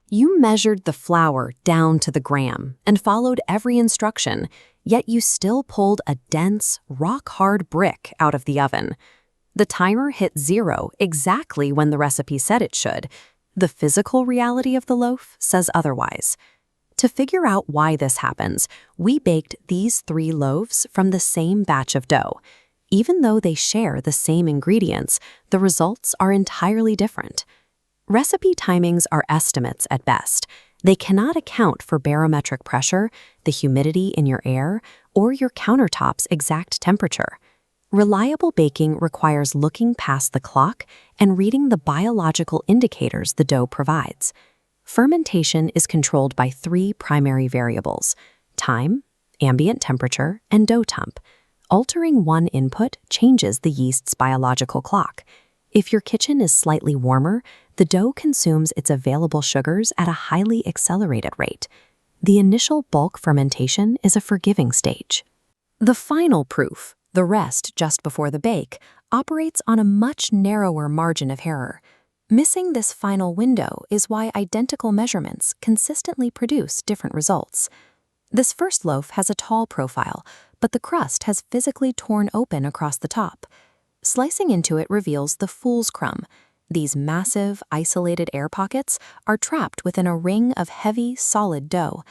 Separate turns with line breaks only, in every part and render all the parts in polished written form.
You measured the flour down to the gram and followed every instruction, yet you still pulled a dense, rock-hard brick out of the oven. The timer hit 0 exactly when the recipe said it should. The physical reality of the loaf says otherwise. To figure out why this happens, we baked these 3 loaves from the same batch of dough. Even though they share the same ingredients, the results are entirely different. Recipe timings are estimates at best. They cannot account for barometric pressure, the humidity in your air, or your countertop's exact temperature. Reliable baking requires looking past the clock and reading the biological indicators the dough provides. Fermentation is controlled by 3 primary variables: time, ambient temperature, and dough temp. Altering one input changes the yeast's biological clock. If your kitchen is slightly warmer, the dough consumes its available sugars at a highly accelerated rate. The initial bulk fermentation is a forgiving stage. The final proof, the rest just before the bake, operates on a much narrower margin of error. Missing this final window is why identical measurements consistently produce different results. This first loaf has a tall profile, but the crust has physically torn open across the top. Slicing into it reveals the fool's crumb. These massive, isolated air pockets are trapped within a ring of heavy, solid dough.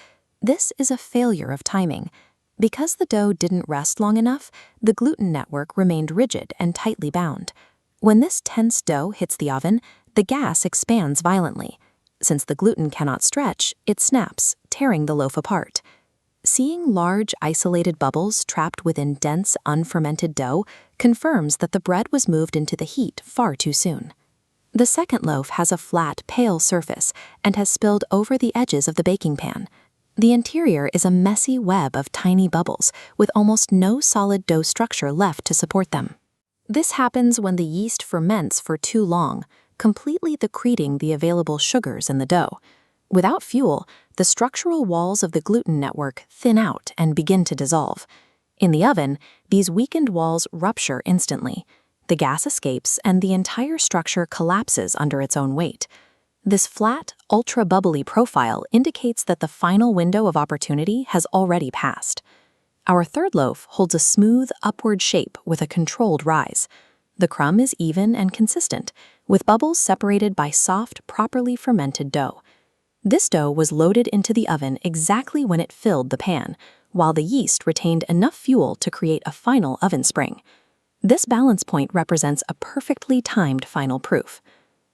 This is a failure of timing. Because the dough didn't rest long enough, the gluten network remained rigid and tightly bound. When this tense dough hits the oven, the gas expands violently. Since the gluten cannot stretch, it snaps, tearing the loaf apart. Seeing large, isolated bubbles trapped within dense, unfermented dough confirms that the bread was moved into the heat far too soon. The second loaf has a flat, pale surface and has spilled over the edges of the baking pan. The interior is a messy web of tiny bubbles with almost no solid dough structure left to support them. This happens when the yeast ferments for too long, completely secreting the available sugars in the dough. Without fuel, the structural walls of the gluten network thin out and begin to dissolve. In the oven, these weakened walls rupture instantly. The gas escapes and the entire structure collapses under its own weight. This flat, ultra-bubbly profile indicates that the final window of opportunity has already passed. Our third loaf holds a smooth, upward shape with a controlled rise. The crumb is even and consistent, with bubbles separated by soft, properly fermented dough. This dough was loaded into the oven exactly when it filled the pan, while the yeast retained enough fuel to create a final oven spring. This balance point represents a perfectly timed final proof.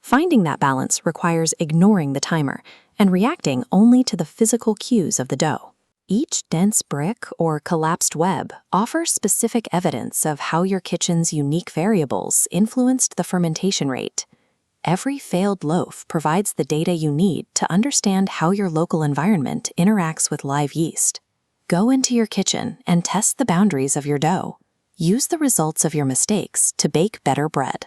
Finding that balance requires ignoring the timer and reacting only to the physical cues of the dough. Each dense brick or collapsed web offers specific evidence of how your kitchen's unique variables influenced the fermentation rate. Every failed loaf provides the data you need to understand how your local environment interacts with live yeast. Go into your kitchen and test the boundaries of your dough. Use the results of your mistakes to bake better bread.